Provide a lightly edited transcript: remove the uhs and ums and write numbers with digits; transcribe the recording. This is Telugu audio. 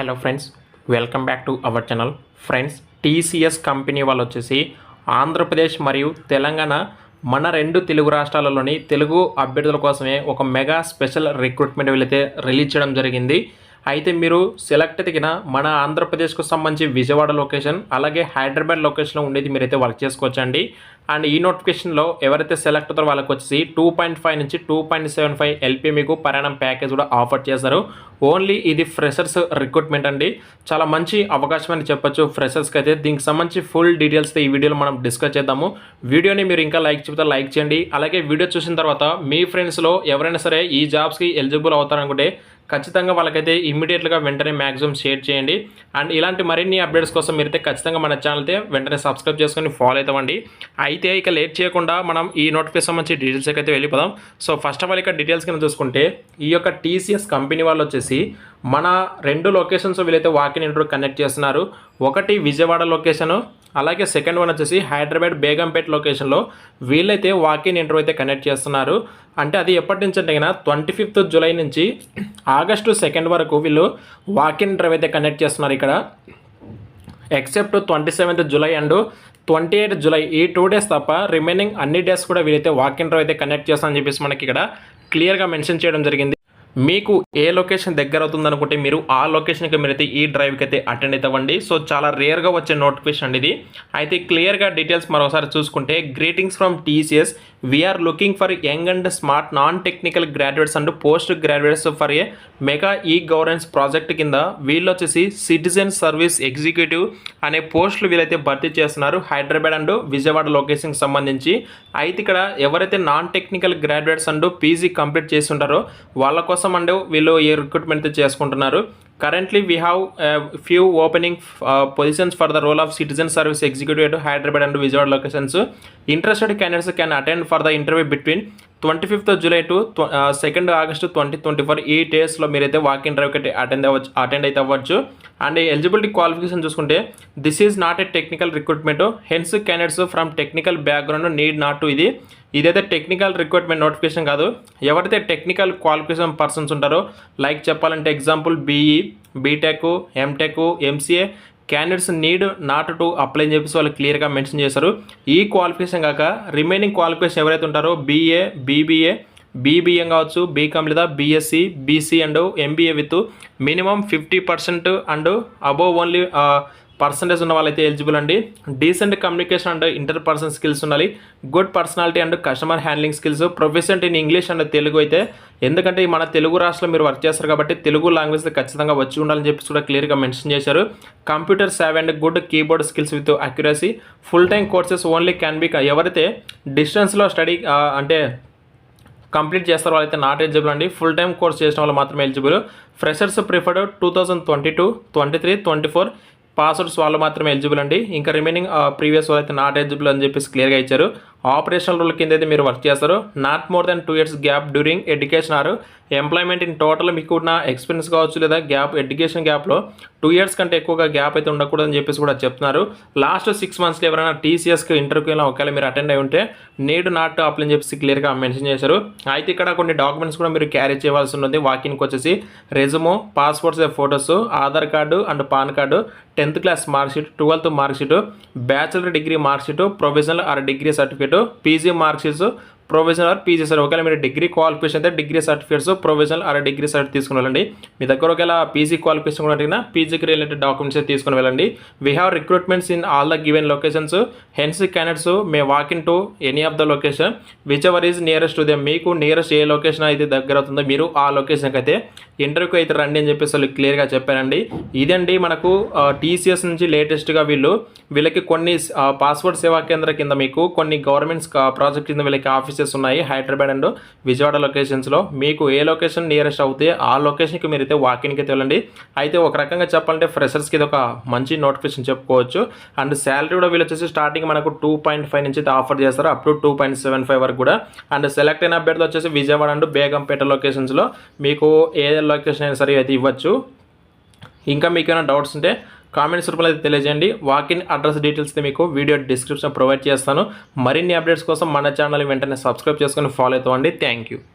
Hello friends, welcome back to our channel. Friends, TCS company వాళ్ళు వచ్చేసి ఆంధ్రప్రదేశ్ మరియు తెలంగాణ మన రెండు తెలుగు రాష్ట్రాలలోని తెలుగు అభ్యర్థుల కోసమే ఒక మెగా స్పెషల్ రిక్రూట్మెంట్ వీళ్ళైతే రిలీజ్ చేయడం జరిగింది. అయితే మీరు సెలెక్ట్ తగిన మన ఆంధ్రప్రదేశ్కు సంబంధించి విజయవాడ లొకేషన్ అలాగే హైదరాబాద్ లొకేషన్లో ఉండేది మీరైతే వర్క్ చేసుకోవచ్చండి. అండ్ ఈ నోటిఫికేషన్లో ఎవరైతే సెలెక్ట్ అవుతారో వాళ్ళకి వచ్చేసి 2.5 నుంచి 2.75 ఎల్పీ మీకు ప్రయాణం ప్యాకేజ్ కూడా ఆఫర్ చేశారు. ఓన్లీ ఇది ఫ్రెషర్స్ రిక్రూట్మెంట్ అండి. చాలా మంచి అవకాశం అని చెప్పొచ్చు ఫ్రెషర్స్కి అయితే. దీనికి సంబంధించి ఫుల్ డీటెయిల్స్ ఈ వీడియోలో మనం డిస్కస్ చేద్దాము. వీడియోని మీరు ఇంకా లైక్ చెప్తే లైక్ చేయండి. అలాగే వీడియో చూసిన తర్వాత మీ ఫ్రెండ్స్లో ఎవరైనా సరే ఈ జాబ్స్కి ఎలిజిబుల్ అవుతారనుకుంటే ఖచ్చితంగా వాళ్ళకైతే ఇమ్మీడియట్గా వెంటనే మ్యాక్సిమం షేర్ చేయండి. అండ్ ఇలాంటి మరిన్ని అప్డేట్స్ కోసం మీరైతే ఖచ్చితంగా మన ఛానల్ అయితే వెంటనే సబ్స్క్రైబ్ చేసుకొని ఫాలో అవుతామండి. అయితే ఇక లేట్ చేయకుండా మనం ఈ నోటిఫికేషన్ సంబంధించి డీటెయిల్స్కి అయితే వెళ్ళిపోదాం. సో ఫస్ట్ ఆఫ్ ఆల్ ఇక డీటెయిల్స్ కింద చూసుకుంటే ఈ యొక్క టీసీఎస్ కంపెనీ వాళ్ళు వచ్చేసి మన రెండు లొకేషన్స్ వీళ్ళైతే వాకిన్ ఇంటర్వ్యూ కండక్ట్ చేస్తున్నారు. ఒకటి విజయవాడ లొకేషను, అలాగే సెకండ్ వన్ వచ్చేసి హైదరాబాద్ బేగంపేట్ లొకేషన్లో వీళ్ళైతే వాకిన్ ఇంటర్వ్యూ అయితే కండక్ట్ చేస్తున్నారు. అంటే అది ఎప్పటి నుంచి అంటే 25th జూలై నుంచి ఆగస్టు 2 వరకు వీళ్ళు వాకిన్ ఇంటర్వ్యూ అయితే కండక్ట్ చేస్తున్నారు. ఇక్కడ except 27th July and 28th July ఈ 2 డేస్ తప్ప రిమైనింగ్ అన్ని డేస్ కూడా వీళ్ళైతే వాకిన్ ఇంటర్వ్యూ అయితే కండక్ట్ చేస్తారని చెప్పేసి మనకి ఇక్కడ క్లియర్గా మెన్షన్ చేయడం జరిగింది. మీకు ఏ లొకేషన్ దగ్గర అవుతుంది అనుకుంటే మీరు ఆ లొకేషన్కి మీరైతే ఈ డ్రైవ్కి అయితే అటెండ్ అవుతామండి. సో చాలా రేర్గా వచ్చే నోటిఫికేషన్ అండి ఇది. అయితే క్లియర్గా డీటెయిల్స్ మరోసారి చూసుకుంటే, greetings from TCS, we are looking for young and smart non technical graduates and post graduates for a mega e governance project కింద వీళ్ళు వచ్చేసి సిటిజన్ సర్వీస్ ఎగ్జిక్యూటివ్ అనే పోస్టులు వీళ్ళైతే భర్తీ చేస్తున్నారు హైదరాబాద్ అండ్ విజయవాడ లొకేషన్కి సంబంధించి. అయితే ఇక్కడ ఎవరైతే non technical graduates and PG complete చేసి ఉంటారో వాళ్ళ కోసం అండ్ వీళ్ళు ఈ రిక్రూట్మెంట్ చేసుకుంటున్నారు. Currently, we have few opening positions for the role of citizen service executive at Hyderabad and Vijayawada locations. Interested candidates can attend for the interview between 25th July to 2nd August 2024. ఈ డేస్లో మీరైతే వాక్ ఇన్ డ్రైవ్కి అటెండ్ అయితే అవ్వచ్చు. అండ్ ఎలిజిబిలిటీ క్వాలిఫికేషన్ చూసుకుంటే, this is not a technical recruitment, hence candidates from technical background need not to. ఇదైతే టెక్నికల్ రిక్రూట్మెంట్ నోటిఫికేషన్ కాదు. ఎవరైతే టెక్నికల్ క్వాలిఫికేషన్ పర్సన్స్ ఉంటారో, లైక్ చెప్పాలంటే example BE, BTech, MTech, MCA candidates need not to apply అని చెప్పేసి వాళ్ళు క్లియర్గా మెన్షన్ చేశారు. ఈ క్వాలిఫికేషన్ కాక రిమైనింగ్ క్వాలిఫికేషన్ ఎవరైతే ఉంటారో బీఏ, బీబీఏ, బీబీఏ కావచ్చు, బీకామ్ లేదా BSc, BC and MBA with minimum 50% and above only percentage ఉన్న వాళ్ళైతే ఎలిజిబుల్ అండి. Decent communication and inter person skills ఉండాలి. Good personality and customer handling skills, professional in English and Telugu అయితే, ఎందుకంటే మన తెలుగు రాష్ట్రంలో మీరు వర్క్ చేస్తారు కాబట్టి తెలుగు లాంగ్వేజ్ ఖచ్చితంగా వచ్చి ఉండాలని చెప్పి కూడా క్లియర్గా మెన్షన్ చేశారు. Computer save and good keyboard skills with accuracy. Full time courses only can be, ఎవరైతే డిస్టెన్స్లో స్టడీ అంటే కంప్లీట్ చేస్తారు వాళ్ళైతే నాట్ ఎలిజిబుల్ అండి. ఫుల్ టైం కోర్స్ చేసిన వాళ్ళు మాత్రమే ఎలిజిబుల్. ఫ్రెషర్స్ ప్రిఫర్డ్ 2022, 23, 24 పాస్వర్డ్స్ వాళ్ళు మాత్రమే ఎలిజిబుల్ అండి. ఇంకా రిమైనింగ్ ప్రీవియస్ వాళ్ళు అయితే నాట్ ఎలిజిబుల్ అని చెప్పేసి క్లియర్గా ఇచ్చారు. ఆపరేషనల్ రూల్ కింద అయితే మీరు వర్క్ చేస్తారు. Not more than 2 years gap during education or employment. In total మీకు ఉన్న ఎక్స్పీరియన్స్ కావచ్చు లేదా గ్యాప్ ఎడ్యుకేషన్ గ్యాప్లో 2 years కంటే ఎక్కువగా గ్యాప్ అయితే ఉండకూడదని చెప్పేసి కూడా చెప్తున్నారు. లాస్ట్ 6 monthsలో ఎవరైనా టీసీఎస్కి ఇంటర్వ్యూలో ఒకవేళ మీరు అటెండ్ అయి ఉంటే నీడ్ నాట్ అప్లై అని చెప్పేసి క్లియర్గా మెన్షన్ చేశారు. అయితే ఇక్కడ కొన్ని డాక్యుమెంట్స్ కూడా మీరు క్యారీ చేయవలసి ఉంటుంది. వాకిన్కి వచ్చేసి రెజ్యూమో, passport size photos, Aadhaar card and pan card, 10th class marksheet, 12th marksheet, bachelor degree marksheet, professional or degree certificate, PG marksheets, professional or PG sir. ఒకవేళ మీరు డిగ్రీ క్వాలిఫికేషన్ అయితే degree certificates, professional or degree certificate తీసుకుని వెళ్ళండి. మీ దగ్గర ఒకవేళ పీజీ క్వాలిఫికేషన్ కూడా అడిగినా పీజీకి రిలేటెడ్ డాక్యుమెంట్స్ అయితే తీసుకుని వెళ్ళండి. We have recruitments in all the given locations, hence candidates may walk in to any of the location which ever is nearest to them. మీకు నియరెస్ట్ ఏ లొకేషన్ అయితే దగ్గర అవుతుందో మీరు ఆ లొకేషన్కి అయితే ఇంటర్వ్యూకి అయితే రండి అని చెప్పేసి వాళ్ళు క్లియర్గా చెప్పారండి. ఇదండి మనకు టీసీఎస్ నుంచి లేటెస్ట్గా వీళ్ళకి కొన్ని పాస్పోర్ట్ సేవా కేంద్ర కింద మీకు కొన్ని గవర్నమెంట్స్ ప్రాజెక్ట్ కింద వీళ్ళకి ఆఫీసెస్ ఉన్నాయి హైదరాబాద్ అండ్ విజయవాడ లొకేషన్స్లో. మీకు ఏ లొకేషన్ నియరెస్ట్ అవుతే ఆ లొకేషన్కి మీరైతే వాకిన్కి అయితే వెళ్ళండి. అయితే ఒక రకంగా చెప్పాలంటే ఫ్రెషర్స్కి ఇది ఒక మంచి నోటిఫికేషన్ చెప్పుకోవచ్చు. అండ్ శాలరీ కూడా వీళ్ళు వచ్చేసి స్టార్టింగ్ మనకు 2.5 నుంచి అయితే ఆఫర్ చేస్తారు, అప్ టు 2.75 వరకు కూడా. అండ్ సెలెక్ట్ అయిన అభ్యర్థులు వచ్చేసి విజయవాడ అండ్ బేగంపేట లొకేషన్స్లో మీకు ఏ లొకేషన్ అయినా సరే అయితే ఇవ్వచ్చు. ఇంకా మీకు ఏమైనా డౌట్స్ ఉంటే కామెంట్స్ రూపంలో అయితే తెలియజేయండి. వాకిన్ అడ్రస్ డీటెయిల్స్ అయితే మీకు వీడియో డిస్క్రిప్షన్ ప్రొవైడ్ చేస్తాను. మరిన్ని అప్డేట్స్ కోసం మన ఛానల్ వెంటనే సబ్స్క్రైబ్ చేసుకొని ఫాలో అవుతామండి. Thank you.